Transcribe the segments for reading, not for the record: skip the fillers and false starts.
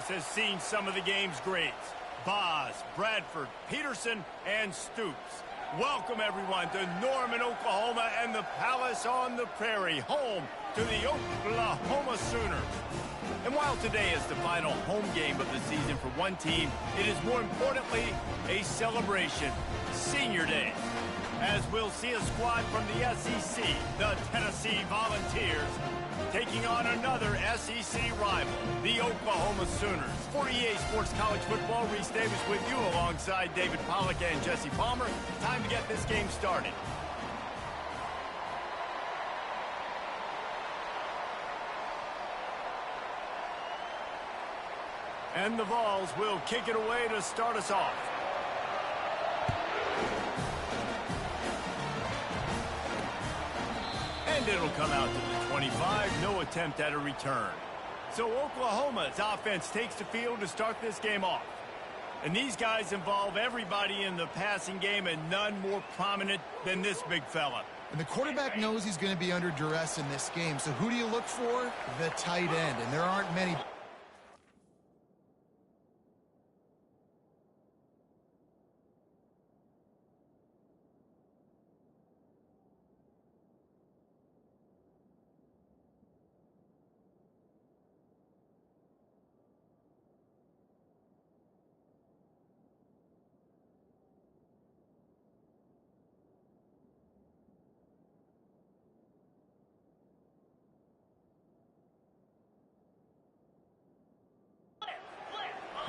Vols has seen some of the game's greats. Boz, Bradford, Peterson, and Stoops. Welcome, everyone, to Norman, Oklahoma, and the Palace on the Prairie, home to the Oklahoma Sooners. And while today is the final home game of the season for one team, it is more importantly a celebration, Senior Day, as we'll see a squad from the SEC, the Tennessee Volunteers, taking on another SEC rival, the Oklahoma Sooners. For EA Sports College Football, Reese Davis with you alongside David Pollack and Jesse Palmer. Time to get this game started. And the Vols will kick it away to start us off. And it'll come out to the 25, no attempt at a return. So Oklahoma's offense takes the field to start this game off. And these guys involve everybody in the passing game, and none more prominent than this big fella. And the quarterback knows he's going to be under duress in this game. So who do you look for? The tight end. And there aren't many.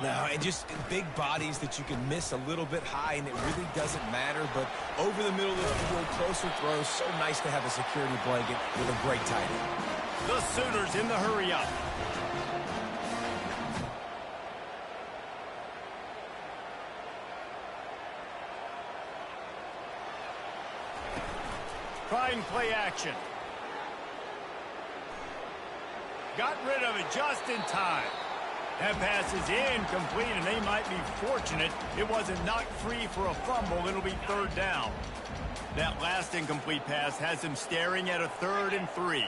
No, and just big bodies that you can miss a little bit high, and it really doesn't matter. But over the middle of the field, closer throws, so nice to have a security blanket with a great tight end. The Sooners in the hurry up. Trying play action. Got rid of it just in time. That pass is incomplete, and they might be fortunate it wasn't knocked free for a fumble. It'll be third down. That last incomplete pass has him staring at a 3rd and 3.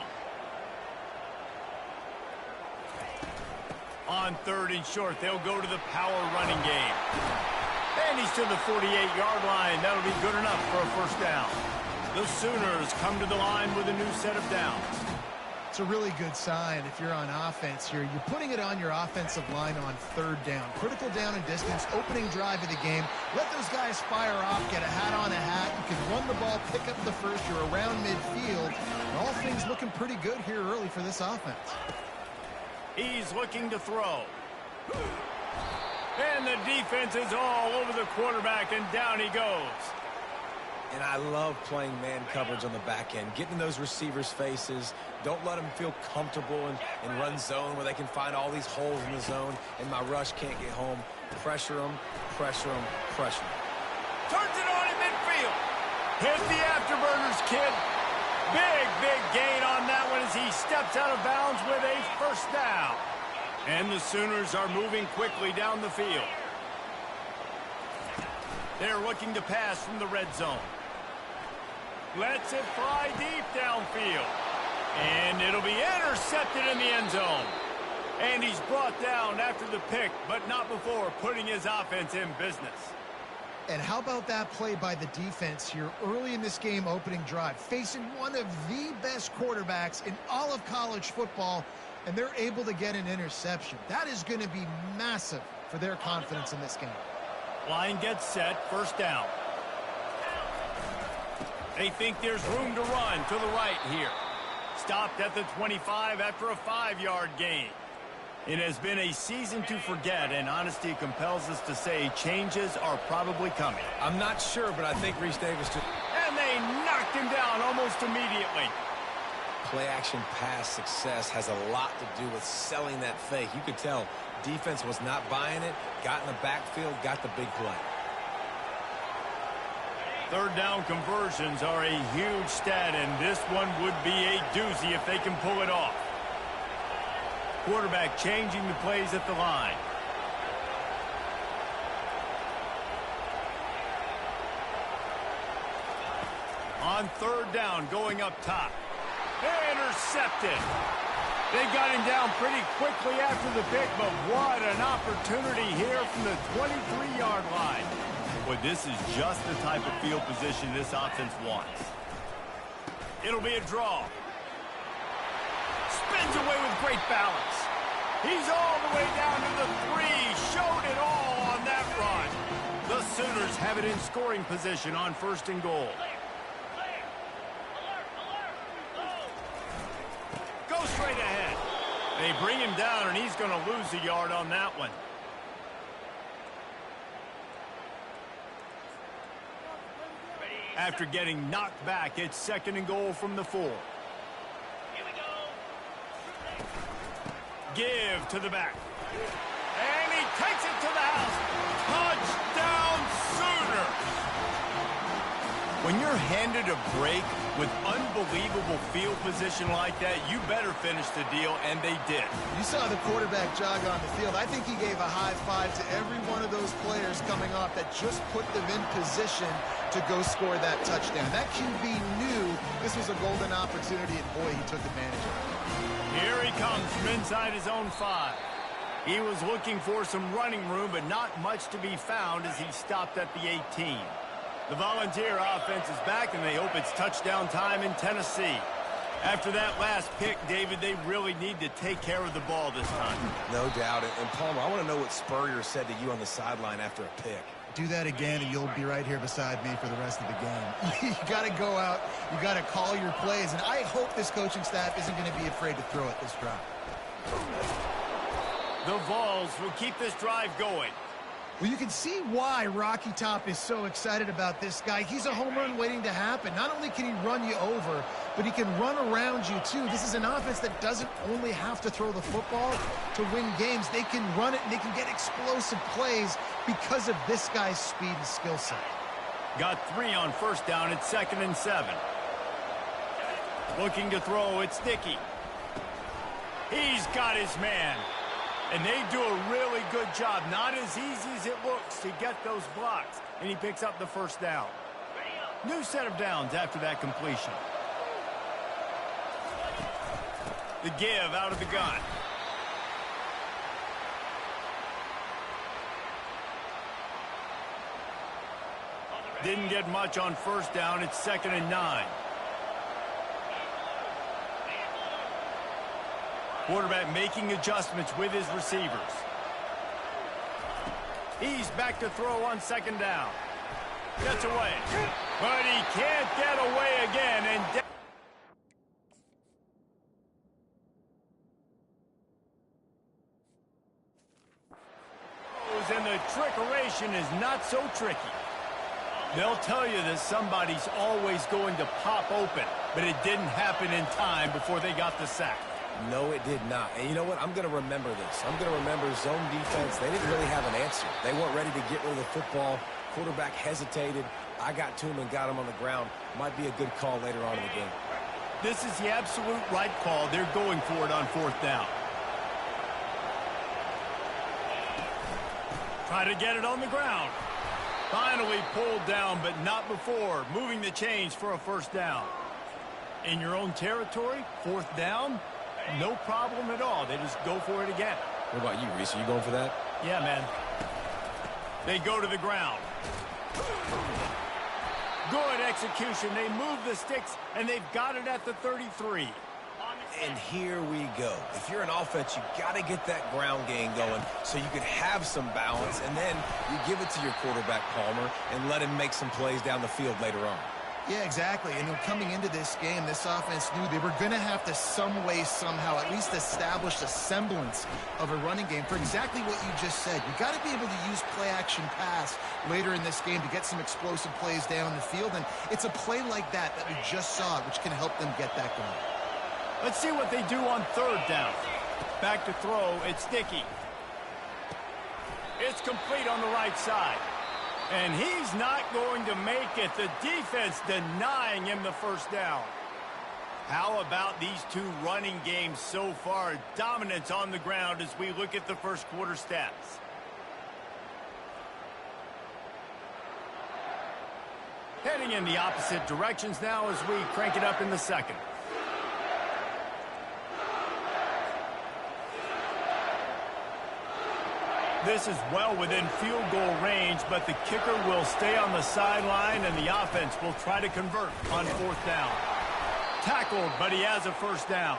On 3rd and short, they'll go to the power running game. And he's to the 48-yard line. That'll be good enough for a first down. The Sooners come to the line with a new set of downs. It's a really good sign if you're on offense here. You're putting it on your offensive line on 3rd down. Critical down and distance, opening drive of the game. Let those guys fire off, get a hat on a hat. You can run the ball, pick up the first. You're around midfield. And all things looking pretty good here early for this offense. He's looking to throw. And the defense is all over the quarterback, and down he goes. And I love playing man coverage on the back end, getting in those receivers' faces. Don't let them feel comfortable and run zone where they can find all these holes in the zone, and my rush can't get home. Pressure them, pressure them, pressure them. Turns it on in midfield. Hit the afterburners, kid. Big gain on that one as he steps out of bounds with a first down. And the Sooners are moving quickly down the field. They're looking to pass from the red zone. Lets it fly deep downfield. And it'll be intercepted in the end zone. And he's brought down after the pick, but not before putting his offense in business. And how about that play by the defense here early in this game opening drive, facing one of the best quarterbacks in all of college football, and they're able to get an interception. That is going to be massive for their confidence in this game. Line gets set, first down. They think there's room to run to the right here. Stopped at the 25 after a 5-yard gain. It has been a season to forget, and honesty compels us to say changes are probably coming. I'm not sure, but I think Reese Davis just... And they knocked him down almost immediately. Play-action pass success has a lot to do with selling that fake. You could tell defense was not buying it, got in the backfield, got the big play. Third down conversions are a huge stat, and this one would be a doozy if they can pull it off. Quarterback changing the plays at the line. On third down, going up top. Intercepted. They got him down pretty quickly after the pick, but what an opportunity here from the 23-yard line. Boy, this is just the type of field position this offense wants. It'll be a draw. Spins away with great balance. He's all the way down to the 3. Showed it all on that run. The Sooners have it in scoring position on 1st and goal. Go straight ahead. They bring him down, and he's going to lose a yard on that one. After getting knocked back, it's 2nd and goal from the 4. Give to the back. And he takes it to the house. Touchdown Sooners! When you're handed a break with unbelievable field position like that, you better finish the deal, and they did. You saw the quarterback jog on the field. I think he gave a high five to every one of those players coming off that just put them in position to go score that touchdown. That QB knew this was a golden opportunity, and boy, he took advantage of it. Here he comes from inside his own 5. He was looking for some running room, but not much to be found as he stopped at the 18. The Volunteer offense is back, and they hope it's touchdown time in Tennessee. After that last pick, David, they really need to take care of the ball this time. No doubt. And Palmer, I want to know what Spurrier said to you on the sideline after a pick. Do that again, and you'll be right here beside me for the rest of the game. You got to go out. You got to call your plays, and I hope this coaching staff isn't going to be afraid to throw it this drive. The Vols will keep this drive going. Well, you can see why Rocky Top is so excited about this guy. He's a home run waiting to happen. Not only can he run you over, but he can run around you, too. This is an offense that doesn't only have to throw the football to win games. They can run it, and they can get explosive plays because of this guy's speed and skill set. Got 3 on 1st down. It's 2nd and 7. Looking to throw. It's Dickey. He's got his man. And they do a really good job. Not as easy as it looks to get those blocks. And he picks up the 1st down. New set of downs after that completion. The give out of the gun. Didn't get much on 1st down. It's 2nd and 9. Quarterback making adjustments with his receivers. He's back to throw on 2nd down. Gets away. But he can't get away again. And and the trickeration is not so tricky. They'll tell you that somebody's always going to pop open, but it didn't happen in time before they got the sack. No, it did not. And you know what? I'm going to remember this. I'm going to remember zone defense. They didn't really have an answer. They weren't ready to get rid of the football. Quarterback hesitated. I got to him and got him on the ground. Might be a good call later on in the game. This is the absolute right call. They're going for it on 4th down. Try to get it on the ground. Finally pulled down, but not before moving the chains for a 1st down. In your own territory, 4th down, no problem at all. They just go for it again. What about you, Reese? Are you going for that? Yeah, man. They go to the ground. Good execution. They move the sticks, and they've got it at the 33. And here we go. If you're an offense, you got to get that ground game going so you can have some balance, and then you give it to your quarterback, Palmer, and let him make some plays down the field later on. Yeah, exactly. And then coming into this game, this offense knew they were going to have to some way, somehow, at least establish a semblance of a running game for exactly what you just said. You got to be able to use play-action pass later in this game to get some explosive plays down the field. And it's a play like that we just saw, which can help them get that going. Let's see what they do on 3rd down. Back to throw, it's Dickey. It's complete on the right side. And he's not going to make it. The defense denying him the 1st down. How about these two running games so far? Dominance on the ground as we look at the 1st quarter stats. Heading in the opposite directions now as we crank it up in the 2nd. This is well within field goal range, but the kicker will stay on the sideline, and the offense will try to convert on 4th down. Tackled, but he has a 1st down.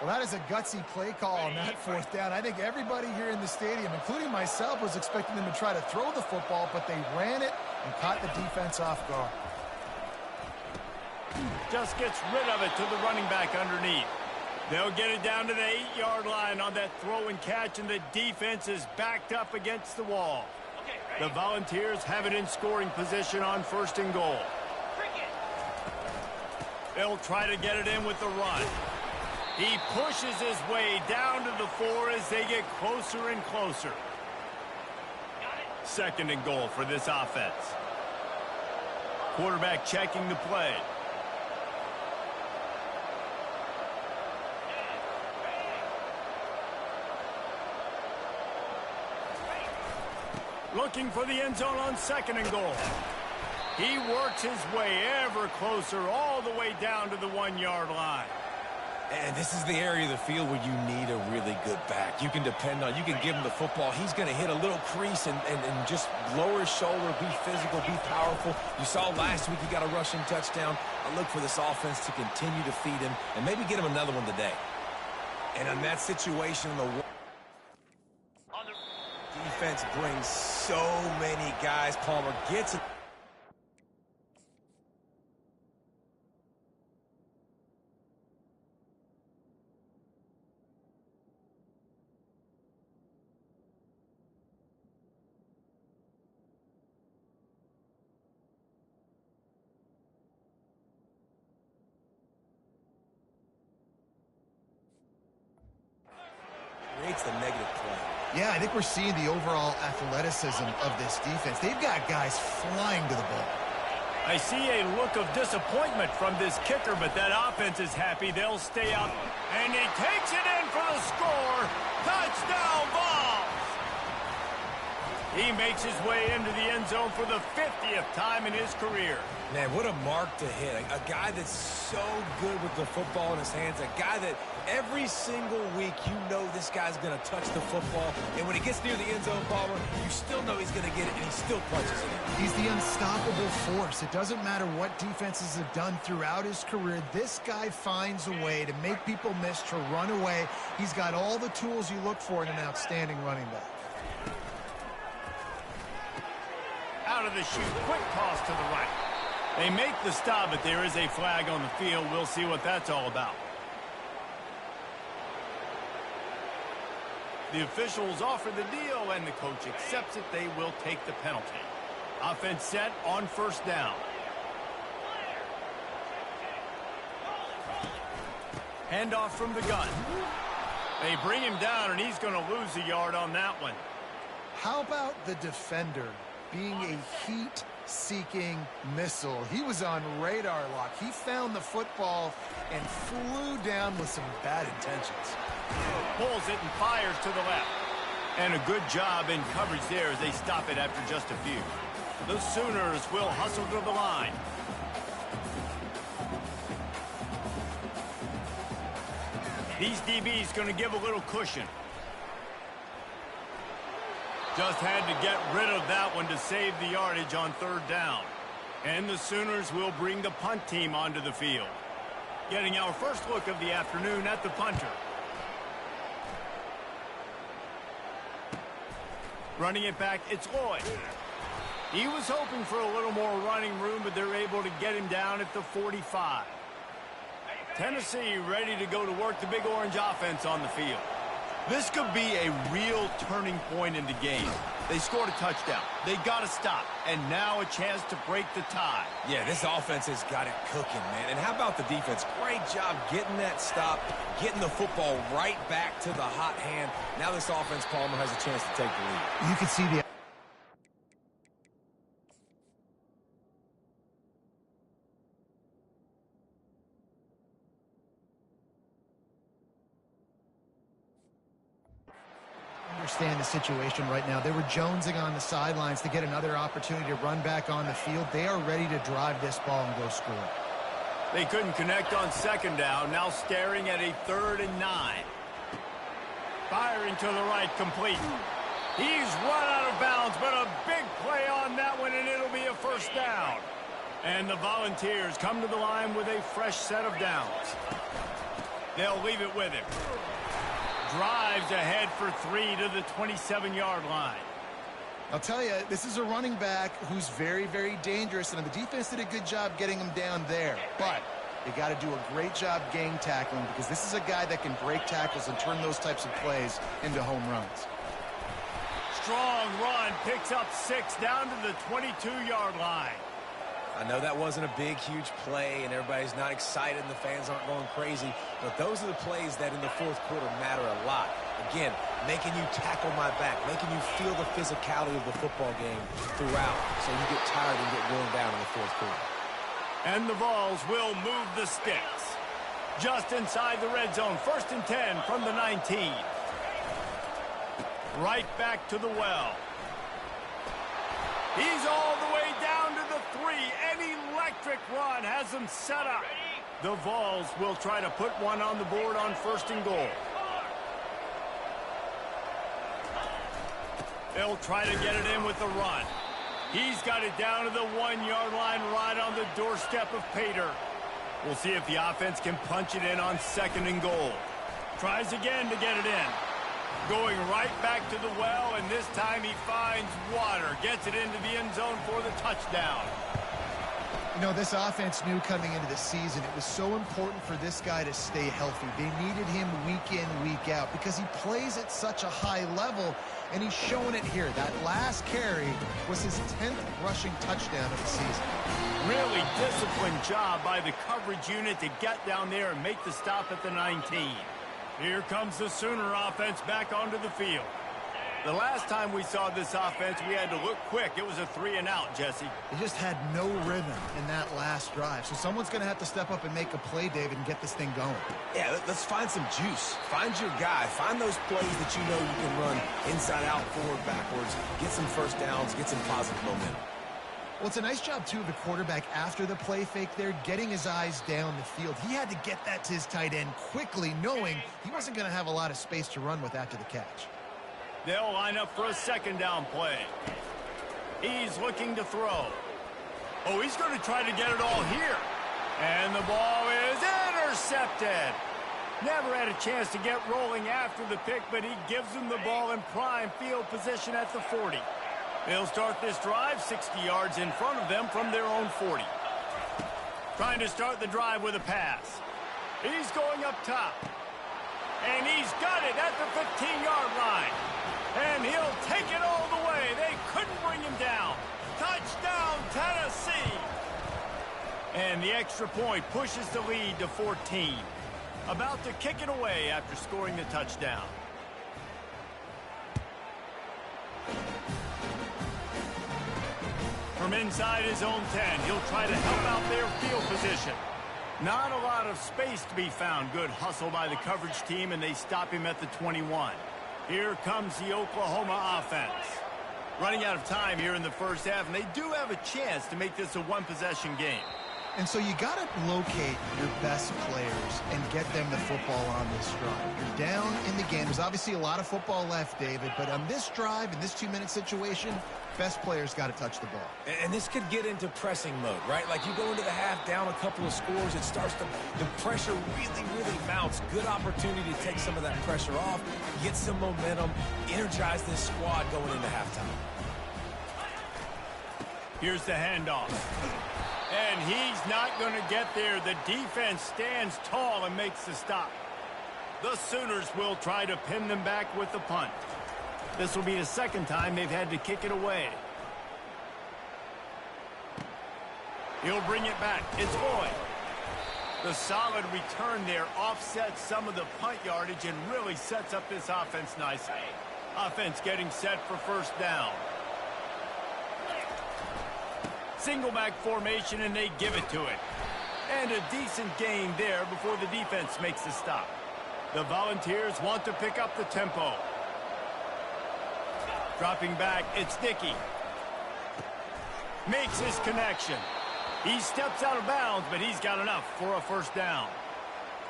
Well, that is a gutsy play call on that 4th down. I think everybody here in the stadium, including myself, was expecting them to try to throw the football, but they ran it and caught the defense off guard. Just gets rid of it to the running back underneath. They'll get it down to the 8-yard line on that throw and catch, and the defense is backed up against the wall. The Volunteers have it in scoring position on 1st and goal. They'll try to get it in with the run. He pushes his way down to the 4 as they get closer and closer. 2nd and goal for this offense. Quarterback checking the play. Looking for the end zone on 2nd and goal. He works his way ever closer all the way down to the 1-yard line. And this is the area of the field where you need a really good back. You can depend on, you can give him the football. He's going to hit a little crease and just lower his shoulder, be physical, be powerful. You saw last week he got a rushing touchdown. I look for this offense to continue to feed him and maybe get him another one today. And in that situation, the defense brings so many guys. Palmer gets it. Creates the negative play. Yeah, I think we're seeing the overall athleticism of this defense. They've got guys flying to the ball. I see a look of disappointment from this kicker, but that offense is happy. They'll stay up, and he takes it in for the score. Touchdown, Vols! He makes his way into the end zone for the 50th time in his career. Man, what a mark to hit. A guy that's so good with the football in his hands. A guy that every single week you know this guy's going to touch the football. And when he gets near the end zone, Palmer, you still know he's going to get it, and he still punches it in. He's the unstoppable force. It doesn't matter what defenses have done throughout his career. This guy finds a way to make people miss, to run away. He's got all the tools you look for in an outstanding running back. Out of the chute, quick toss to the right. They make the stop, but there is a flag on the field. We'll see what that's all about. The officials offer the deal, and the coach accepts it. They will take the penalty. Offense set on 1st down. Handoff from the gun. They bring him down, and he's going to lose a yard on that one. How about the defender being a heat-seeking missile? He was on radar lock. He found the football and flew down with some bad intentions. Pulls it and fires to the left. And a good job in coverage there as they stop it after just a few. The Sooners will hustle to the line. These DBs going to give a little cushion. Just had to get rid of that one to save the yardage on 3rd down. And the Sooners will bring the punt team onto the field. Getting our first look of the afternoon at the punter. Running it back, it's Lloyd. He was hoping for a little more running room, but they're able to get him down at the 45. Tennessee ready to go to work the Big Orange offense on the field. This could be a real turning point in the game. They scored a touchdown. They got to stop. And now a chance to break the tie. Yeah, this offense has got it cooking, man. And how about the defense? Great job getting that stop, getting the football right back to the hot hand. Now this offense, Palmer, has a chance to take the lead. You can see the understand the situation right now. They were jonesing on the sidelines to get another opportunity to run back on the field. They are ready to drive this ball and go score. They couldn't connect on 2nd down. Now staring at a 3rd and 9. Firing to the right, complete. He's run out of bounds, but a big play on that one, and it'll be a first down. And the Volunteers come to the line with a fresh set of downs. They'll leave it with him. Drives ahead for 3 to the 27-yard line. I'll tell you, this is a running back who's very, very dangerous, and the defense did a good job getting him down there. But they got to do a great job gang tackling, because this is a guy that can break tackles and turn those types of plays into home runs. Strong run, picks up 6 down to the 22-yard line. I know that wasn't a big, huge play, and everybody's not excited, and the fans aren't going crazy, but those are the plays that in the fourth quarter matter a lot. Again, making you tackle my back, making you feel the physicality of the football game throughout, so you get tired and get worn down in the fourth quarter. And the Vols will move the sticks. Just inside the red zone, 1st and 10 from the 19. Right back to the well. He's all the way down to the 3. An electric run has him set up. The Vols will try to put one on the board on 1st and goal. They'll try to get it in with the run. He's got it down to the 1-yard line right on the doorstep of Pater. We'll see if the offense can punch it in on 2nd and goal. Tries again to get it in. Going right back to the well, and this time he finds water. Gets it into the end zone for the touchdown. You know, this offense knew coming into the season it was so important for this guy to stay healthy. They needed him week in, week out, because he plays at such a high level, and he's showing it here. That last carry was his 10th rushing touchdown of the season. Really disciplined job by the coverage unit to get down there and make the stop at the 19. Here comes the Sooner offense back onto the field. The last time we saw this offense, we had to look quick. It was a 3-and-out, Jesse. They just had no rhythm in that last drive. So someone's going to have to step up and make a play, David, and get this thing going. Yeah, let's find some juice. Find your guy. Find those plays that you know you can run inside out, forward, backwards. Get some first downs. Get some positive momentum. Well, it's a nice job, too, of the quarterback after the play fake there, getting his eyes down the field. He had to get that to his tight end quickly, knowing he wasn't going to have a lot of space to run with after the catch. They'll line up for a 2nd down play. He's looking to throw. Oh, he's going to try to get it all here. And the ball is intercepted. Never had a chance to get rolling after the pick, but he gives them the ball in prime field position at the 40. They'll start this drive 60 yards in front of them from their own 40. Trying to start the drive with a pass. He's going up top. And he's got it at the 15-yard line. And he'll take it all the way. They couldn't bring him down. Touchdown, Tennessee. And the extra point pushes the lead to 14. About to kick it away after scoring the touchdown. From inside his own 10, he'll try to help out their field position. Not a lot of space to be found. Good hustle by the coverage team, and they stop him at the 21. Here comes the Oklahoma offense. Running out of time here in the first half, and they do have a chance to make this a one-possession game. And so you got to locate your best players and get them the football on this drive. You're down in the game. There's obviously a lot of football left, David, but on this drive, in this 2-minute situation, best players got to touch the ball. And this could get into pressing mode, right? Like you go into the half down a couple of scores, it starts to, the pressure really mounts. Good opportunity to take some of that pressure off, get some momentum, energize this squad going into halftime. Here's the handoff. And he's not going to get there. The defense stands tall and makes the stop. The Sooners will try to pin them back with the punt. This will be the 2nd time they've had to kick it away. He'll bring it back. It's Boyd. The solid return there offsets some of the punt yardage and really sets up this offense nicely. Offense getting set for 1st down. Single back formation, and they give it to it. And a decent gain there before the defense makes the stop. The Volunteers want to pick up the tempo. Dropping back, it's Dickey. Makes his connection. He steps out of bounds, but he's got enough for a 1st down.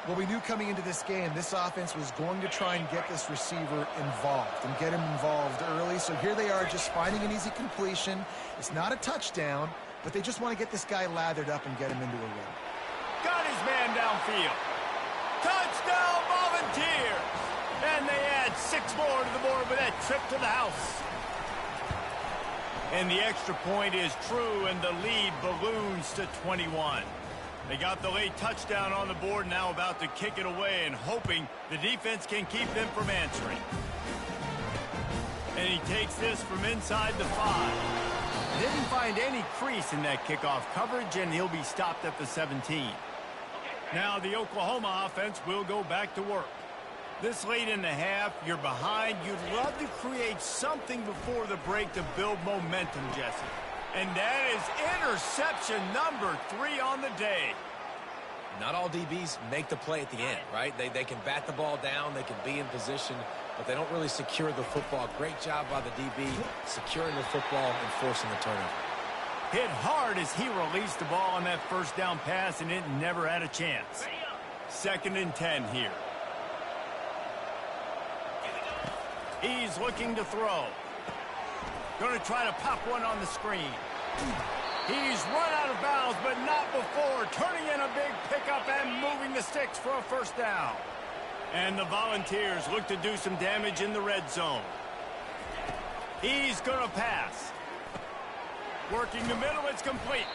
Well, we knew coming into this game, this offense was going to try and get this receiver involved and get him involved early. So here they are just finding an easy completion. It's not a touchdown, but they just want to get this guy lathered up and get him into a win. Got his man downfield. Touchdown, Volunteers! And they add 6 more to the board with that trip to the house. And the extra point is true, and the lead balloons to 21. They got the late touchdown on the board, now about to kick it away and hoping the defense can keep them from answering. And he takes this from inside the 5. Didn't find any crease in that kickoff coverage, and he'll be stopped at the 17. Now the Oklahoma offense will go back to work. This late in the half, you're behind. You'd love to create something before the break to build momentum, Jesse. And that is interception number 3 on the day. Not all DBs make the play at the end, right? They can bat the ball down, they can be in position, but they don't really secure the football. Great job by the DB securing the football and forcing the turnover. Hit hard as he released the ball on that first down pass, and it never had a chance. 2nd and 10 here. He's looking to throw. Going to try to pop one on the screen. He's run out of bounds, but not before turning in a big pickup and moving the sticks for a first down. And the Volunteers look to do some damage in the red zone. He's going to pass. Working the middle, it's complete.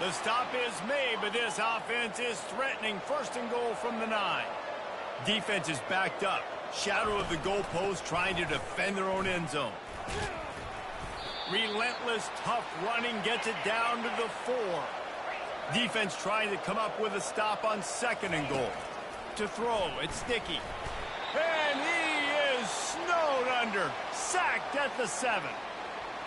The stop is made, but this offense is threatening 1st and goal from the 9. Defense is backed up. Shadow of the goalpost, trying to defend their own end zone. Relentless, tough running gets it down to the 4. Defense trying to come up with a stop on 2nd and goal. To throw, it's Sticky. And he is snowed under. Sacked at the 7.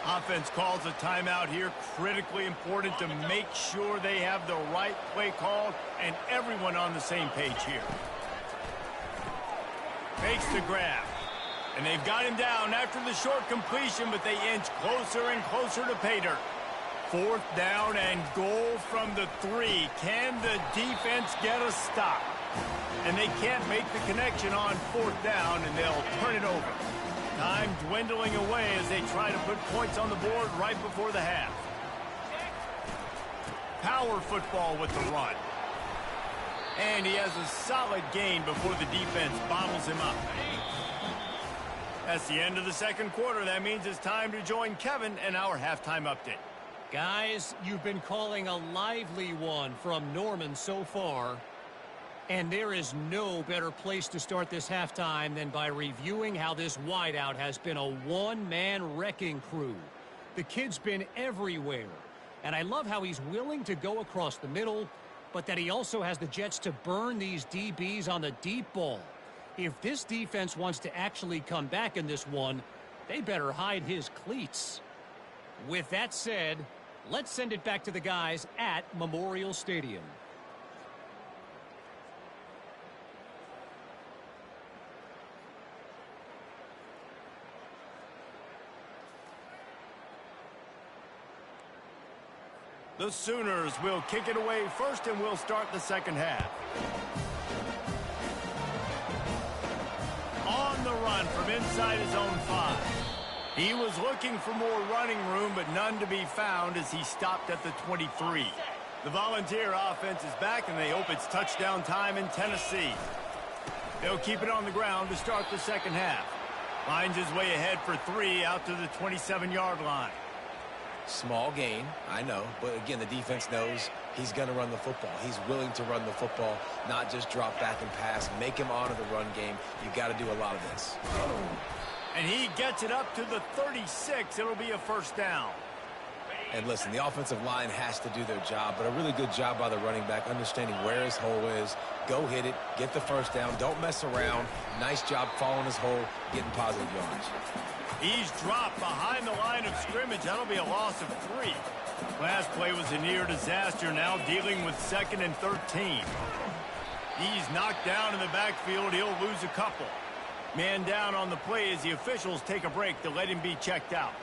Offense calls a timeout here. Critically important to make sure they have the right play called and everyone on the same page here. Makes the grab. And they've got him down after the short completion, but they inch closer and closer to pay dirt. 4th down and goal from the 3. Can the defense get a stop? And they can't make the connection on 4th down, and they'll turn it over. Time dwindling away as they try to put points on the board right before the half. Power football with the run. And he has a solid gain before the defense bottles him up. That's the end of the 2nd quarter. That means it's time to join Kevin and our halftime update. Guys, you've been calling a lively one from Norman so far. And there is no better place to start this halftime than by reviewing how this wideout has been a one-man wrecking crew. The kid's been everywhere. And I love how he's willing to go across the middle, but that he also has the jets to burn these DBs on the deep ball. If this defense wants to actually come back in this one, they better hide his cleats. With that said, let's send it back to the guys at Memorial Stadium. The Sooners will kick it away first, and we'll start the 2nd half. On the run from inside his own 5. He was looking for more running room, but none to be found as he stopped at the 23. The Volunteer offense is back, and they hope it's touchdown time in Tennessee. They'll keep it on the ground to start the 2nd half. Finds his way ahead for 3 out to the 27-yard line. Small gain, I know, but again, the defense knows he's going to run the football. He's willing to run the football, not just drop back and pass. Make him honor the run game. You've got to do a lot of this. And he gets it up to the 36. It'll be a first down. And listen, the offensive line has to do their job, but a really good job by the running back, understanding where his hole is. Go hit it, get the first down, don't mess around. Nice job following his hole, getting positive yards. He's dropped behind the line of scrimmage. That'll be a loss of 3. Last play was a near disaster, now dealing with 2nd and 13. He's knocked down in the backfield. He'll lose a couple. Man down on the play as the officials take a break to let him be checked out.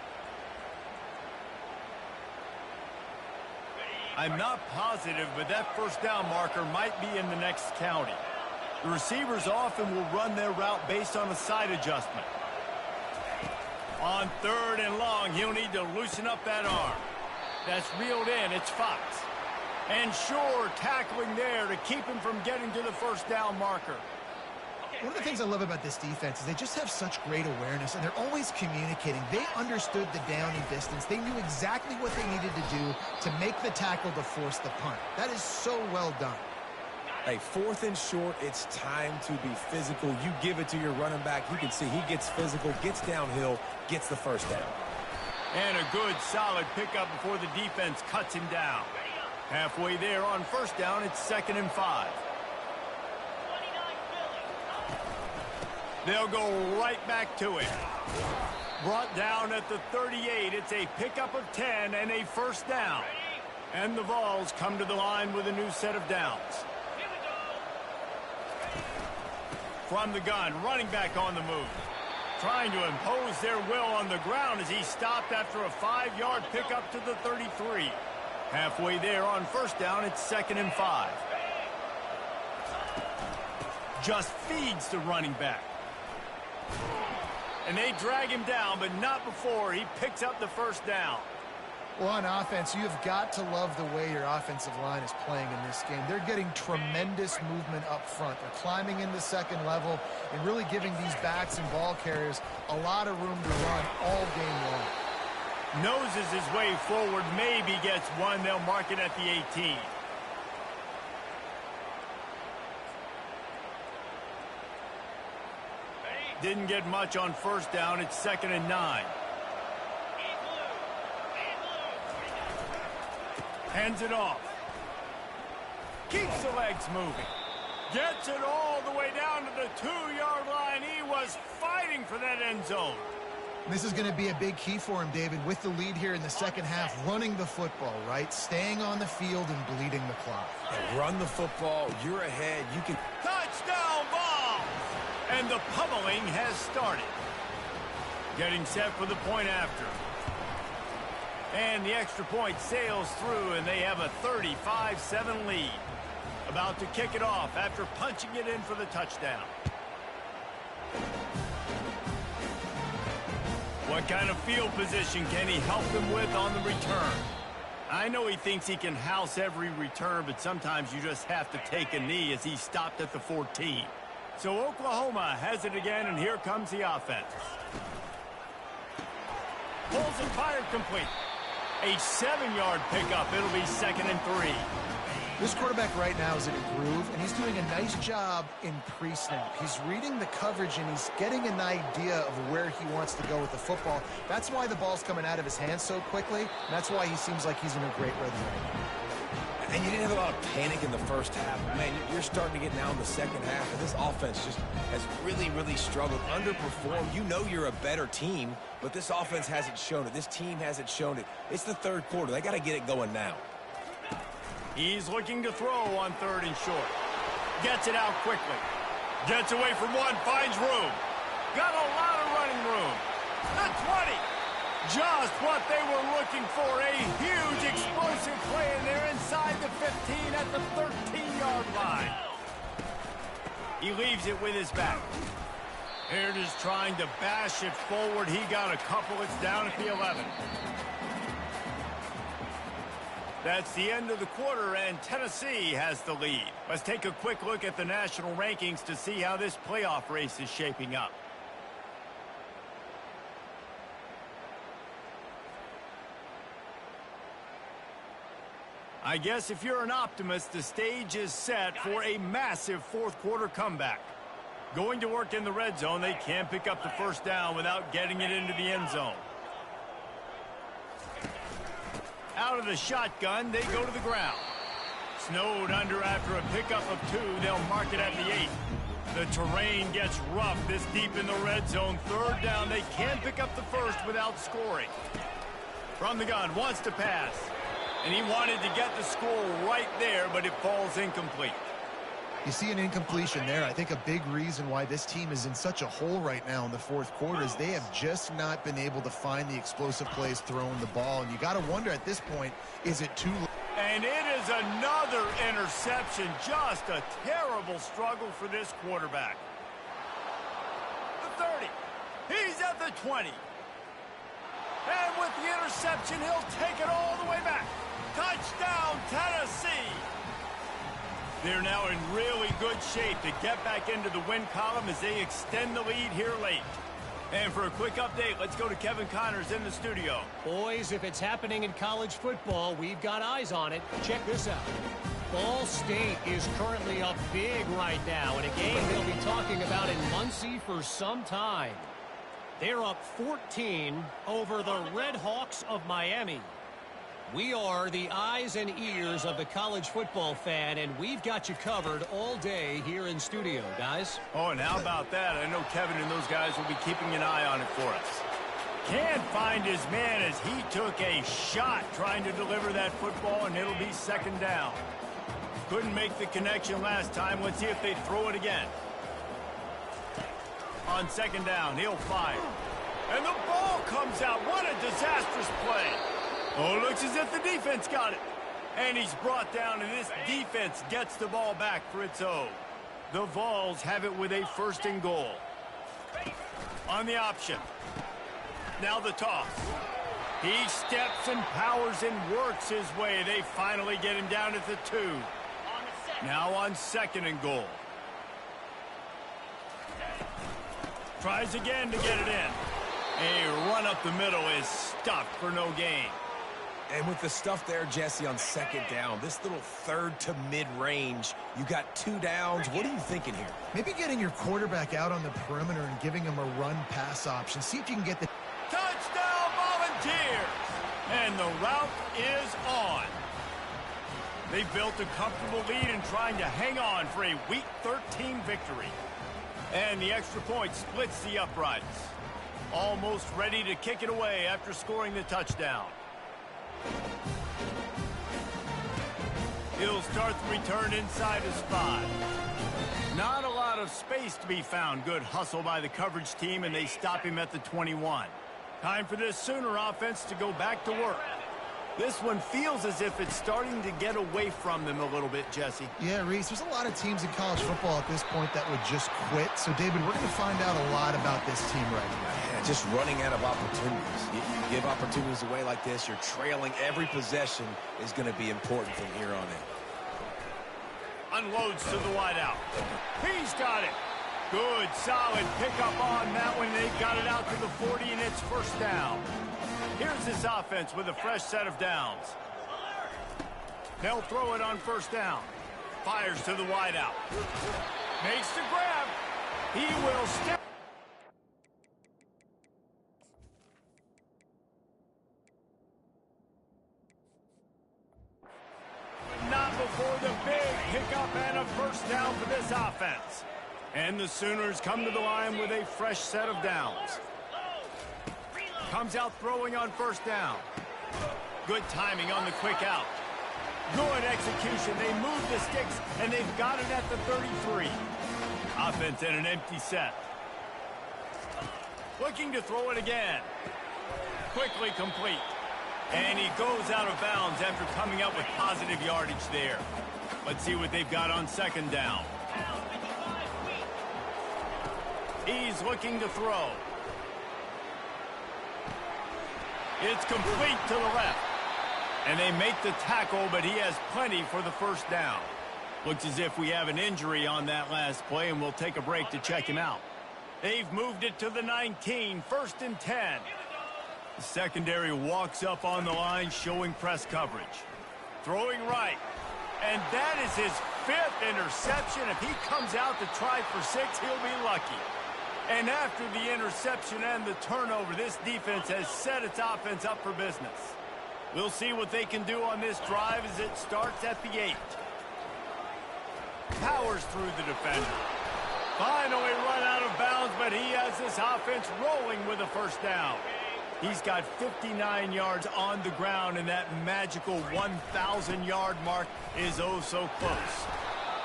I'm not positive, but that first down marker might be in the next county. The receivers often will run their route based on a side adjustment. On 3rd and long, he'll need to loosen up that arm. That's reeled in. It's Fox. And sure, tackling there to keep him from getting to the first down marker. One of the things I love about this defense is they just have such great awareness, and they're always communicating. They understood the down and distance. They knew exactly what they needed to do to make the tackle to force the punt. That is so well done. Hey, 4th and short, it's time to be physical. You give it to your running back. You can see he gets physical, gets downhill, gets the first down. And a good, solid pickup before the defense cuts him down. Halfway there on first down, it's 2nd and 5. They'll go right back to it. Brought down at the 38. It's a pickup of 10 and a first down. And the Vols come to the line with a new set of downs. From the gun, running back on the move. Trying to impose their will on the ground as he stopped after a 5-yard pickup to the 33. Halfway there on first down, it's 2nd and 5. Just feeds the running back. And they drag him down, but not before he picks up the first down. Well, on offense, you've got to love the way your offensive line is playing in this game. They're getting tremendous movement up front. They're climbing into second level and really giving these backs and ball carriers a lot of room to run all game long. Noses his way forward, maybe gets one. They'll mark it at the 18. Didn't get much on first down. It's 2nd and 9. Hands it off. Keeps the legs moving. Gets it all the way down to the 2-yard line. He was fighting for that end zone. This is going to be a big key for him, David, with the lead here in the second half, running the football, right? Staying on the field and bleeding the clock. Yeah, run the football. You're ahead. You can... Touchdown, Vols! And the pummeling has started. Getting set for the point after. And the extra point sails through, and they have a 35-7 lead. About to kick it off after punching it in for the touchdown. What kind of field position can he help them with on the return? I know he thinks he can house every return, but sometimes you just have to take a knee as he stopped at the 14. So Oklahoma has it again, and here comes the offense. Pulls and fired complete. A 7-yard pickup. It'll be 2nd and 3. This quarterback right now is in a groove, and he's doing a nice job in pre-snap. He's reading the coverage, and he's getting an idea of where he wants to go with the football. That's why the ball's coming out of his hands so quickly, and that's why he seems like he's in a great rhythm right now. And you didn't have a lot of panic in the first half. Man, you're starting to get now in the second half, and this offense just has really, really struggled, underperformed. You know you're a better team, but this offense hasn't shown it. This team hasn't shown it. It's the third quarter. They got to get it going now. He's looking to throw on 3rd and short. Gets it out quickly. Gets away from one, finds room. Got a lot of running room. The 20. Just what they were looking for. A huge explosive play, and they're inside the 15 at the 13-yard line. He leaves it with his back. Here it is trying to bash it forward. He got a couple. It's down at the 11. That's the end of the quarter, and Tennessee has the lead. Let's take a quick look at the national rankings to see how this playoff race is shaping up. I guess if you're an optimist, the stage is set for a massive fourth-quarter comeback. Going to work in the red zone, they can't pick up the first down without getting it into the end zone. Out of the shotgun, they go to the ground. Snowed under after a pickup of 2, they'll mark it at the 8. The terrain gets rough this deep in the red zone. 3rd down, they can't pick up the first without scoring. From the gun, wants to pass. And he wanted to get the score right there, but it falls incomplete. You see an incompletion there. I think a big reason why this team is in such a hole right now in the fourth quarter is they have just not been able to find the explosive plays throwing the ball. And you got to wonder at this point, is it too late? And it is another interception. Just a terrible struggle for this quarterback. The 30. He's at the 20. And with the interception, he'll take it all the way back. Touchdown, Tennessee. They're now in really good shape to get back into the win column as they extend the lead here late. And for a quick update, let's go to Kevin Connors in the studio. Boys, if it's happening in college football, we've got eyes on it. Check this out. Ball State is currently up big right now in a game they'll be talking about in Muncie for some time. They're up 14 over the Red Hawks of Miami. We are the eyes and ears of the college football fan, and we've got you covered all day here in studio, guys. Oh, and how about that? I know Kevin and those guys will be keeping an eye on it for us. Can't find his man as he took a shot trying to deliver that football, and it'll be second down. Couldn't make the connection last time. Let's see if they throw it again. On second down, he'll fire. And the ball comes out. What a disastrous play. Oh, it looks as if the defense got it. And he's brought down, and this defense gets the ball back for its own. The Vols have it with a first and goal. On the option. Now the toss. He steps and powers and works his way. They finally get him down at the 2. Now on second and goal. Tries again to get it in. A run up the middle is stuffed for no gain. And with the stuff there, Jesse, on second down, this little third to mid-range, you got 2 downs. What are you thinking here? Maybe getting your quarterback out on the perimeter and giving him a run-pass option. See if you can get the... Touchdown, Volunteers! And the route is on. They built a comfortable lead and trying to hang on for a Week 13 victory. And the extra point splits the uprights. Almost ready to kick it away after scoring the touchdown. He'll start the return inside his 5. Not a lot of space to be found. Good hustle by the coverage team, and they stop him at the 21. Time for this Sooner offense to go back to work. This one feels as if it's starting to get away from them a little bit, Jesse. Yeah, Reese, there's a lot of teams in college football at this point that would just quit. So, David, we're going to find out a lot about this team right now. Yeah, just running out of opportunities. You give opportunities away like this, you're trailing every possession is going to be important from here on in. Unloads to the wideout. He's got it. Good, solid pickup on that one. They've got it out to the 40, and it's first down. Here's this offense with a fresh set of downs. They'll throw it on first down. Fires to the wideout. Makes the grab. He will step. Not before the big pickup and a first down for this offense. And the Sooners come to the line with a fresh set of downs. Comes out throwing on first down. Good timing on the quick out. Good execution. They move the sticks, and they've got it at the 33. Offense in an empty set. Looking to throw it again. Quickly complete. And he goes out of bounds after coming up with positive yardage there. Let's see what they've got on second down. He's looking to throw. It's complete to the left. And they make the tackle, but he has plenty for the first down. Looks as if we have an injury on that last play, and we'll take a break to check him out. They've moved it to the 19, first and 10. The secondary walks up on the line, showing press coverage. Throwing right. And that is his 5th interception. If he comes out to try for 6, he'll be lucky. And after the interception and the turnover, this defense has set its offense up for business. We'll see what they can do on this drive as it starts at the 8. Powers through the defender. Finally run out of bounds, but he has this offense rolling with a first down. He's got 59 yards on the ground, and that magical 1,000-yard mark is oh so close.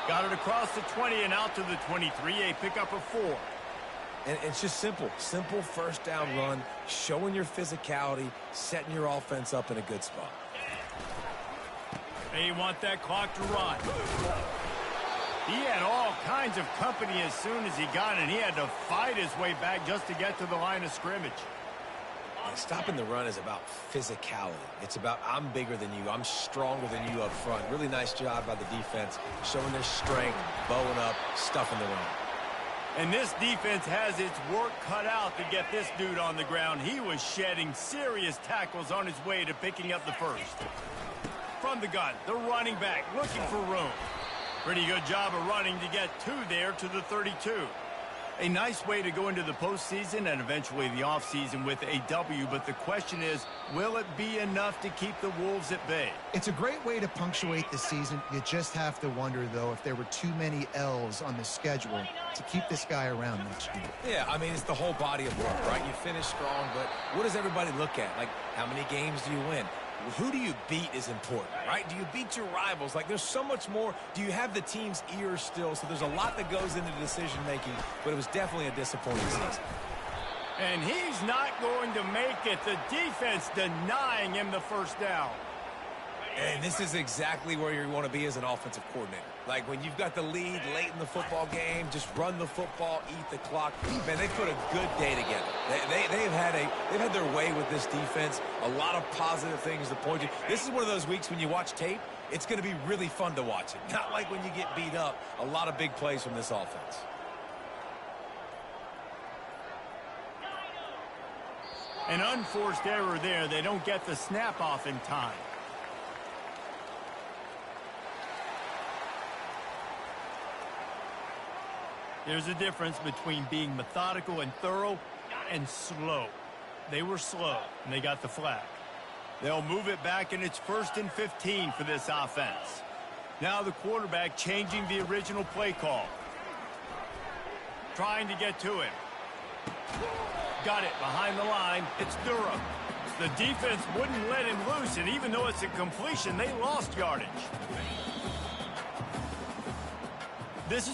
Got it across the 20 and out to the 23, a pickup of 4. And it's just simple first down run, showing your physicality, setting your offense up in a good spot. They want that clock to run. He had all kinds of company as soon as he got it. He had to fight his way back just to get to the line of scrimmage. Stopping the run is about physicality. It's about I'm bigger than you. I'm stronger than you up front. Really nice job by the defense, showing their strength, bowing up, stuffing the run. And this defense has its work cut out to get this dude on the ground. He was shedding serious tackles on his way to picking up the first. From the gun, the running back looking for room. Pretty good job of running to get two there to the 32. A nice way to go into the postseason and eventually the offseason with a W, but the question is, will it be enough to keep the Wolves at bay? It's a great way to punctuate the season. You just have to wonder, though, if there were too many L's on the schedule to keep this guy around next year. Yeah, I mean, it's the whole body of work, right? You finish strong, but what does everybody look at? Like, how many games do you win? Who do you beat is important, right? Do you beat your rivals? Like, there's so much more. Do you have the team's ear still? So there's a lot that goes into decision-making, but it was definitely a disappointing season. And he's not going to make it. The defense denying him the first down. And this is exactly where you want to be as an offensive coordinator. Like, when you've got the lead late in the football game, just run the football, eat the clock. Man, they put a good day together. They've had their way with this defense. A lot of positive things to point to. This is one of those weeks when you watch tape, it's going to be really fun to watch it. Not like when you get beat up. A lot of big plays from this offense. An unforced error there. They don't get the snap off in time. There's a difference between being methodical and thorough and slow. They were slow, and they got the flag. They'll move it back, and it's 1st and 15 for this offense. Now the quarterback changing the original play call. Trying to get to him. Got it behind the line. It's Durham. The defense wouldn't let him loose, and even though it's a completion, they lost yardage. This is